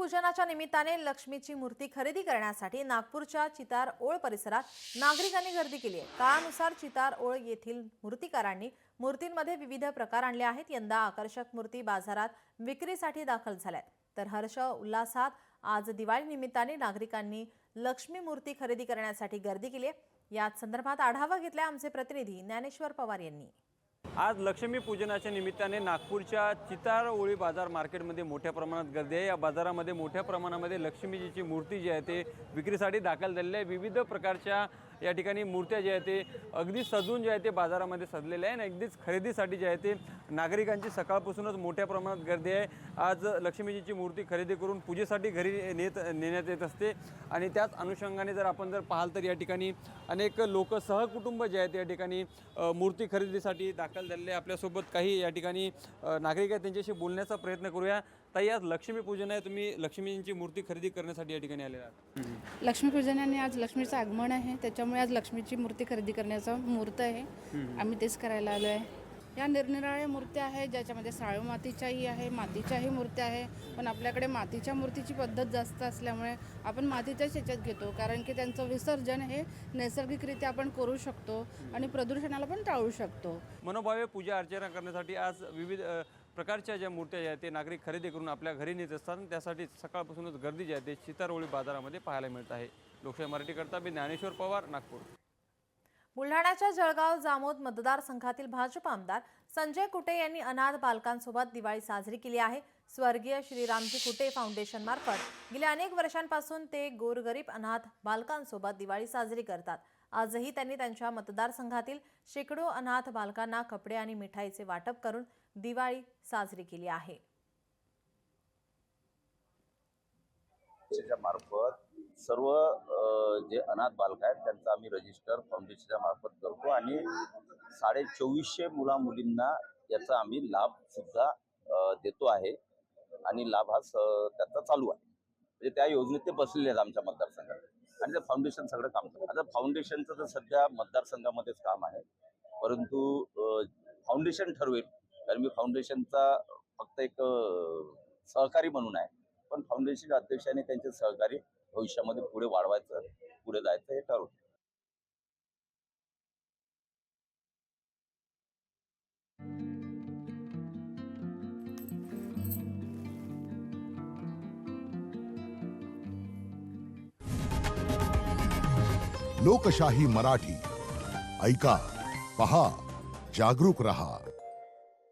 लक्ष्मीपूजनाच्या निमित्ताने लक्ष्मीची मूर्ती खरेदी करण्यासाठी नागपूरच्या चितार ओळ परिसरात नागरिकांनी गर्दी केली आहे। काळानुसार चितार ओळ येथील मूर्तिकारांनी मूर्तींमध्ये विविध प्रकार आणले आहेत। यंदा आकर्षक मूर्ती बाजारात विक्रीसाठी दाखल झाल्यात। तर हर्ष उल्हासात आज दिवाळी निमित्ताने नागरिकांनी लक्ष्मी मूर्ती खरेदी करण्यासाठी गर्दी केली आहे। याच संदर्भात आढावा घेतला आमचे प्रतिनिधी ज्ञानेश्वर पवार यांनी। आज लक्ष्मी पूजनाच्या निमित्ताने नागपूरच्या चितार ओळी बाजार मार्केटमध्ये मोठ्या प्रमाणात गर्दी आहे। या बाजारामध्ये मोठ्या प्रमाणामध्ये लक्ष्मीजीची मूर्ती जी आहे ते विक्रीसाठी दाखल झालेली आहे। विविध प्रकारच्या या ठिकाणी मूर्त्या जे आहेत ते अगदी सजून जे आहे ते बाजारामध्ये सजलेले आहे आणि अगदीच खरेदीसाठी जे आहे ते नागरिकांची सकाळपासूनच मोठ्या प्रमाणात गर्दी आहे। आज लक्ष्मीजीची मूर्ती खरेदी करून पूजेसाठी घरी नेण्यात येत असते आणि त्याच अनुषंगाने जर आपण पाहाल तर या ठिकाणी अनेक लोक सहकुटुंब जे आहेत या ठिकाणी मूर्ती खरेदीसाठी दाखल झालेले। आपल्यासोबत काही या ठिकाणी नागरिक आहेत, त्यांच्याशी बोलण्याचा प्रयत्न करूया। ताई, आज लक्ष्मीपूजन आहे, तुम्ही लक्ष्मीजींची मूर्ती खरेदी करण्यासाठी या ठिकाणी आलेला आहात। लक्ष्मीपूजनाने आज लक्ष्मीचं आगमन आहे, त्याच्यामुळे आज लक्ष्मीची मूर्ती खरेदी करण्याचा मुहूर्त आहे। आम्ही तेच करायला आलो आहे। या निरनिराळ्या मूर्त्या आहेत, ज्याच्यामध्ये साळू मातीच्याही आहे, मातीच्याही मूर्त्या आहे। पण आपल्याकडे मातीच्या मूर्तीची पद्धत जास्त असल्यामुळे आपण मातीच्याच ह्याच्यात घेतो, कारण की त्यांचं विसर्जन हे नैसर्गिकरित्या आपण करू शकतो आणि प्रदूषणाला पण टाळू शकतो। मनोभावे पूजा अर्चना करण्यासाठी आज विविध प्रकारच्या ज्या मूर्त्या आहेत ते नागरिक खरेदी करून आपल्या घरी नेत असतात। त्यासाठी सकाळपासूनच गर्दी जी आहे ते चितारोळी बाजारामध्ये पाहायला मिळत आहे। लोकशाही मराठीकरता मी ज्ञानेश्वर पवार, नागपूर। बुलढाण्याच्या जळगाव जामोद मतदारसंघातील भाजप आमदार संजय कुटे यांनी अनाथ बालकांसोबत दिवाळी साजरी केली आहे। स्वर्गीय श्रीरामजी कुटे फाउंडेशन मार्फत गेल्या अनेक वर्षांपासून ते गोरगरीब अनाथ बालकांसोबत दिवाळी साजरी करतात। आजही त्यांनी त्यांच्या मतदारसंघातील शेकडो अनाथ बालकांना कपडे आणि मिठाईचे वाटप करून दिवाळी साजरी केली आहे। मार्फत सर्व जे अनाथ बालक आहेत त्यांचा आम्ही रजिस्टर फाउंडेशनच्या मार्फत करतो आणि 2450 मुला मुलींना याचा आम्ही लाभ सुद्धा देतो आहे आणि लाभ हा त्याचा चालू आहे। म्हणजे त्या योजनेत ते बसलेले आहेत आमच्या मतदारसंघात आणि ते फाउंडेशन सगळं काम करतं। आता फाउंडेशनचं तर सध्या मतदारसंघामध्येच काम आहे, परंतु फाउंडेशन ठरवेल, कारण मी फाउंडेशनचा फक्त एक सहकारी म्हणून आहे, पण फाउंडेशनच्या अध्यक्षांनी त्यांचे सहकारी भविष्यामध्ये पुढे वाढवायचं, पुढे जायचं हे ठरवलं। लोकशाही मराठी ऐका, पहा, जागरूक रहा।